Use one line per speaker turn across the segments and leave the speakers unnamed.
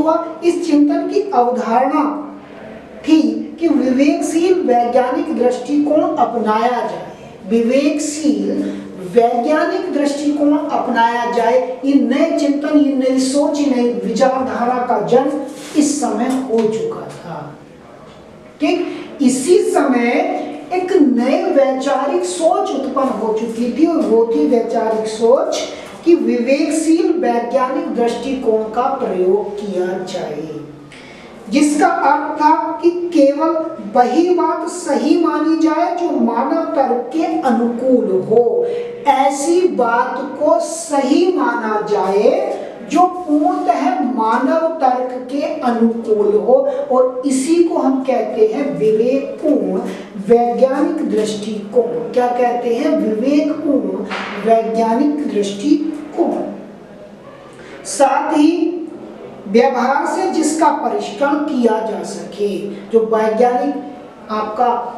हुआ? इस चिंतन की अवधारणा थी कि विवेकशील वैज्ञानिक दृष्टिकोण अपनाया जाए, विवेकशील वैज्ञानिक दृष्टिकोण अपनाया जाए। ये नए चिंतन, ये नई सोच, ये नई विचारधारा का जन्म इस समय हो चुका था। ठीक इसी समय एक नए वैचारिक सोच उत्पन्न हो चुकी थी, और वो थी वैचारिक सोच कि विवेकशील वैज्ञानिक दृष्टिकोण का प्रयोग किया जाए, जिसका अर्थ था कि केवल वही बात सही मानी जाए जो मानव तर्क के अनुकूल हो। ऐसी बात को सही माना जाए जो पूर्णतः मानव तर्क के अनुकूल हो, और इसी को हम कहते हैं विवेकपूर्ण वैज्ञानिक दृष्टिकोण। क्या कहते हैं? विवेकपूर्ण वैज्ञानिक दृष्टिकोण। साथ ही व्यवहार से जिसका परिष्करण किया जा सके, जो वैज्ञानिक आपका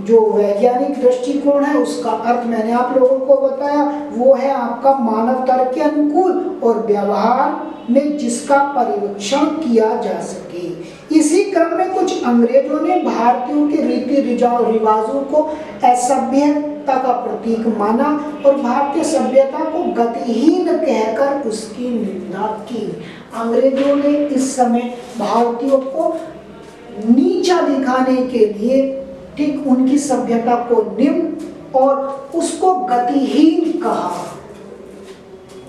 जो वैज्ञानिक दृष्टिकोण है उसका अर्थ मैंने आप लोगों को बताया, वो है आपका मानव तर्क के अनुकूल, और व्यवहार में जिसका परीक्षण किया जा सके। इसी क्रम में कुछ अंग्रेजों ने भारतीयों के रीति रिवाजों को असभ्यता का प्रतीक माना और भारतीय सभ्यता को गतिहीन कहकर उसकी निंदा की। अंग्रेजों ने इस समय भारतीयों को नीचा दिखाने के लिए ठीक उनकी सभ्यता को निम्न और उसको गतिहीन कहा।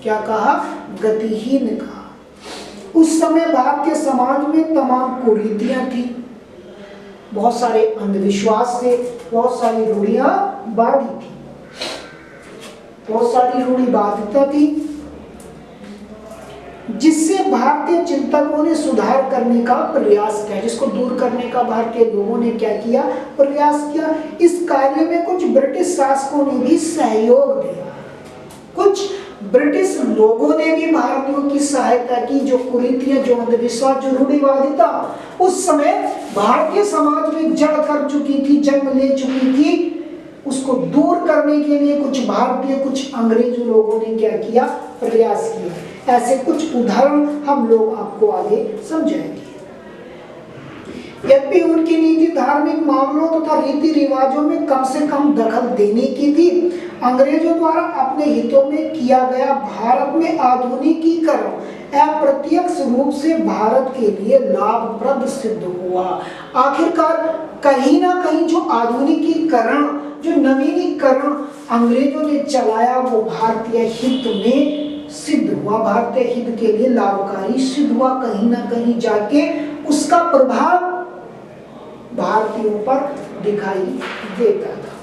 क्या कहा? गतिहीन कहा। उस समय भारतीय समाज में तमाम कुरीतियां थी, बहुत सारे अंधविश्वास थे, बहुत सारी रूढ़ियां बाधी थी, बहुत सारी रूढ़िवादिता थी, जिससे भारतीय चिंतकों ने सुधार करने का प्रयास किया, जिसको दूर करने का भारतीय लोगों ने क्या किया? प्रयास किया। इस कार्य में कुछ ब्रिटिश शासकों ने भी सहयोग दिया, कुछ ब्रिटिश लोगों ने भी भारतीयों की सहायता की। जो कुरीतियां, जो अंधविश्वास, जो रूढ़िवादिता उस समय भारतीय समाज में जड़ कर चुकी थी, जन्म ले चुकी थी, उसको दूर करने के लिए कुछ भारतीय, कुछ अंग्रेज लोगों ने क्या किया? प्रयास किया। ऐसे कुछ उदाहरण हम लोग आपको आगे समझाएंगे। यद्यपि उनकी नीति धार्मिक मामलों तथा रीति रिवाजों में कम से कम दखल देने की थी, अंग्रेजों द्वारा अपने हितों में किया गया भारत में आधुनिकीकरण अप्रत्यक्ष रूप से भारत के लिए लाभप्रद सिद्ध हुआ। आखिरकार कहीं ना कहीं जो आधुनिकीकरण, जो नवीनीकरण अंग्रेजों ने चलाया, वो भारतीय हित में सिद्ध हुआ, भारतीय हित के लिए लाभकारी सिद्ध हुआ। कहीं ना कहीं जाके उसका प्रभाव भारतीयों पर दिखाई देता था।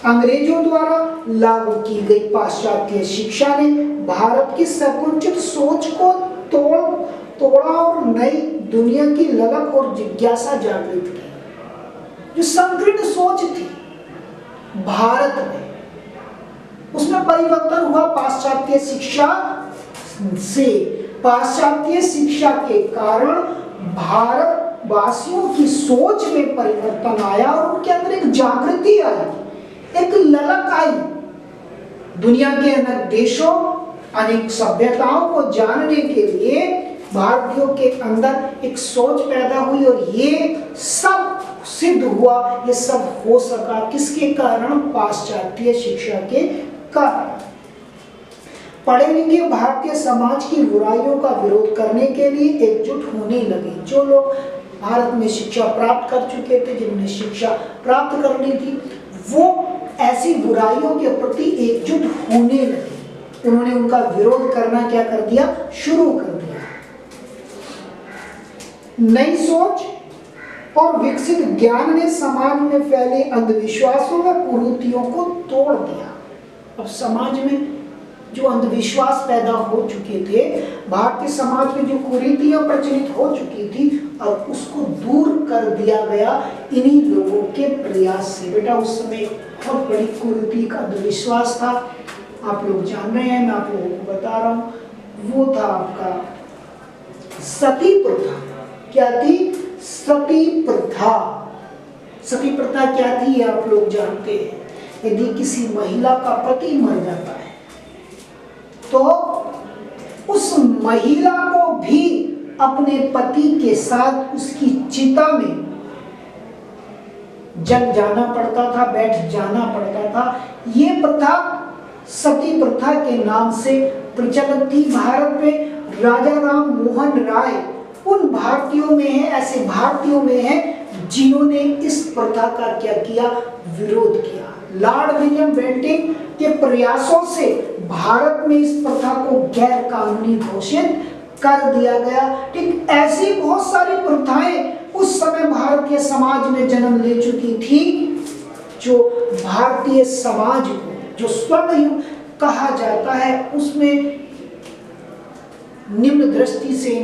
अंग्रेजों द्वारा लागू की गई पाश्चात्य शिक्षा ने भारत की संकुचित सोच को तोड़ा और नई दुनिया की ललक और जिज्ञासा जागृत की। जो संकीर्ण सोच थी भारत में, उसमें परिवर्तन हुआ पाश्चात्य शिक्षा से। पाश्चात्य शिक्षा के कारण भारत वासियों की सोच में परिवर्तन आया और उनके अंदर एक जागृति आई, एक ललक आई। दुनिया के अनेक देशों, अनेक सभ्यताओं को जानने के लिए भारतीयों के अंदर एक सोच पैदा हुई, और ये सब सिद्ध हुआ, ये सब हो सका किसके कारण? पाश्चात्य शिक्षा के कारण। पढ़े लिखे भारतीय समाज की बुराइयों का विरोध करने के लिए एकजुट होने लगे। जो लोग भारत में शिक्षा प्राप्त कर चुके थे, जिन्होंने शिक्षा प्राप्त करनी थी, वो ऐसी बुराइयों के प्रति एकजुट होने लगे। उन्होंने उनका विरोध करना क्या कर दिया? शुरू कर दिया। नई सोच और विकसित ज्ञान ने समाज में फैले अंधविश्वासों व कुरीतियों को तोड़ दिया। अब समाज में जो अंधविश्वास पैदा हो चुके थे, भारतीय समाज में जो कुरीतियां प्रचलित हो चुकी थी, अब उसको दूर कर दिया गया इन्हीं लोगों के प्रयास से। बेटा उस समय बहुत बड़ी कुरीति का अंधविश्वास था, आप लोग जान रहे हैं, मैं आप लोगों को बता रहा हूँ। वो था आपका सती प्रथा। क्या थी? सती प्रथा। सती प्रथा क्या थी आप लोग जानते हैं। यदि किसी महिला का पति मर जाता है तो उस महिला को भी अपने पति के साथ उसकी चिता में जल जाना पड़ता था, बैठ जाना पड़ता था। ये प्रथा सती प्रथा के नाम से प्रचलित थी भारत में। राजा राम मोहन राय उन भारतीयों में है, ऐसे भारतीयों में है जिन्होंने इस प्रथा का क्या किया, विरोध किया। लॉर्ड विलियम बेंटिंक के प्रयासों से भारत में इस प्रथा को गैर कानूनी घोषित कर दिया गया। ठीक ऐसी बहुत सारी प्रथाएं उस समय भारतीय समाज में जन्म ले चुकी थी, जो भारतीय समाज को, जो स्वर्ण युग कहा जाता है, उसमें निम्न दृष्टि से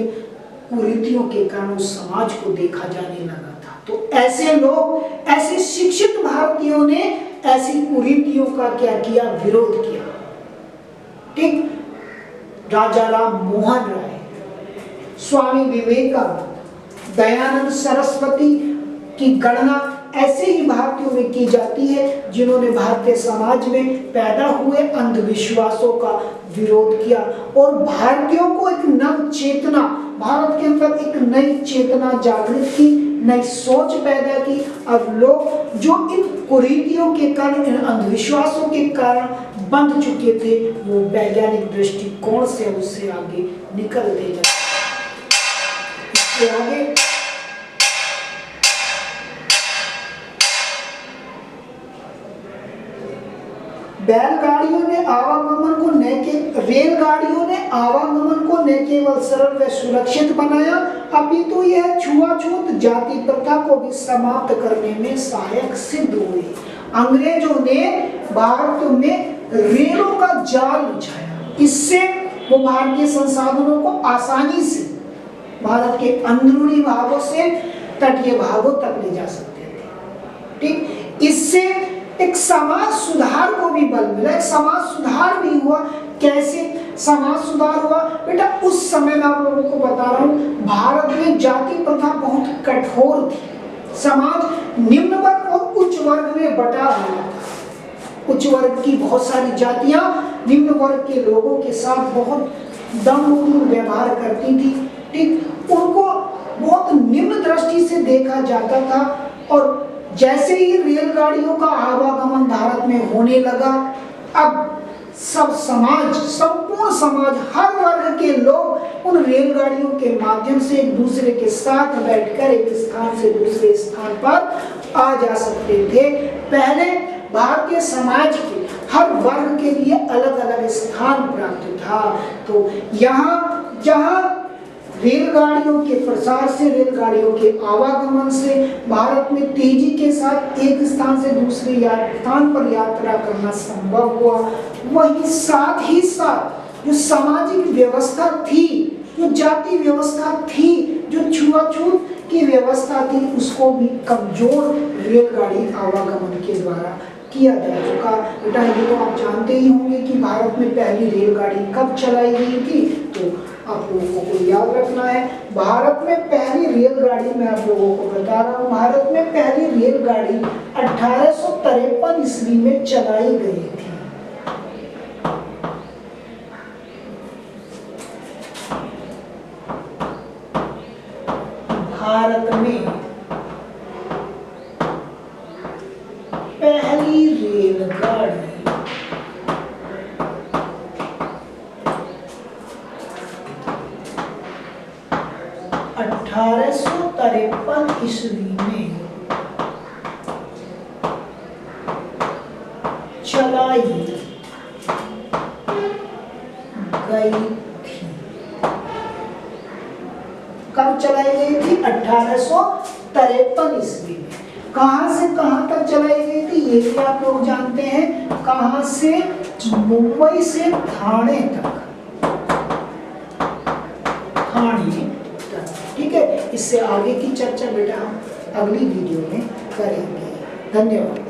कुरीतियों के कारण उस समाज को देखा जाने लगा था। तो ऐसे लोग, ऐसे शिक्षित भारतीयों ने ऐसी कुरीतियों का क्या किया, विरोध किया। ठीक, राजा राम मोहन राय, स्वामी विवेकानंद, दयानंद सरस्वती की गणना ऐसे ही भारतीयों में की जाती है जिन्होंने भारतीय समाज में पैदा हुए अंधविश्वासों का विरोध किया और भारतीयों को एक नव चेतना, भारत के अंदर एक नई चेतना जागृत की, नई सोच पैदा की। अब लोग जो इन कुरीतियों के कारण, इन अंधविश्वासों के कारण बंध चुके थे, वो वैज्ञानिक दृष्टिकोण से उससे आगे निकलते जाते। इससे आगे रेलगाड़ियों ने आवागमन को न केवल सरल व सुरक्षित बनाया, अपितु यह छुआछूत जाति प्रथा को भी समाप्त करने में सहायक सिद्ध हुए। अंग्रेजों ने भारत में रेलों का जाल बिछाया, इससे वो भारतीय संसाधनों को आसानी से भारत के अंदरूनी भागों से तटीय भागों तक ले जा सकते थे। ठीक, इससे एक समाज सुधार को भी बल मिला, एक समाज सुधार भी हुआ। कैसे समाज सुधार हुआ बेटा? उस समय मैं आप लोगों को बता रहा हूँ, भारत में जाति प्रथा बहुत कठोर थी। समाज निम्न वर्ग और उच्च वर्ग में बटा हुआ था। उच्च वर्ग की बहुत सारी जातियां निम्न वर्ग के लोगों के साथ बहुत दमपूर्ण व्यवहार करती थी। ठीक, उनको बहुत निम्न दृष्टि से देखा जाता था। और जैसे ही रेलगाड़ियों का आवागमन भारत में होने लगा, अब सब समाज, संपूर्ण समाज, हर वर्ग के लोग उन रेलगाड़ियों के माध्यम से एक दूसरे के साथ बैठकर एक स्थान से दूसरे स्थान पर आ जा सकते थे। पहले भारतीय समाज के हर वर्ग के लिए अलग अलग स्थान प्राप्त था। तो यहाँ जहाँ रेलगाड़ियों के प्रसार से, रेलगाड़ियों के आवागमन से भारत में तेजी के साथ एक स्थान से दूसरे स्थान पर यात्रा करना संभव हुआ, वहीं साथ ही साथ जो सामाजिक व्यवस्था थी, जो जाति व्यवस्था थी, जो छुआछूत की व्यवस्था थी, उसको भी कमजोर रेलगाड़ी आवागमन के द्वारा किया जा चुका। बेटा ये तो आप जानते ही होंगे कि भारत में पहली रेलगाड़ी कब चलाई गई थी, तो आप लोगों को याद रखना है। भारत में पहली रेलगाड़ी, मैं आप लोगों को बता रहा हूँ, भारत में पहली रेलगाड़ी 1853 ईस्वी में चलाई गई थी। भारत में पहली रेलगाड़ी 1853 ईस्वी में चलाई गई थी। कब चलाई गई थी? 1853 ईस्वी में। कहां से कहां तक चलाई गई थी ये भी आप लोग जानते हैं। कहां से? मुंबई से ठाणे तक। ठाणे तक, ठीक है। इससे आगे की चर्चा बेटा हम अगली वीडियो में करेंगे। धन्यवाद।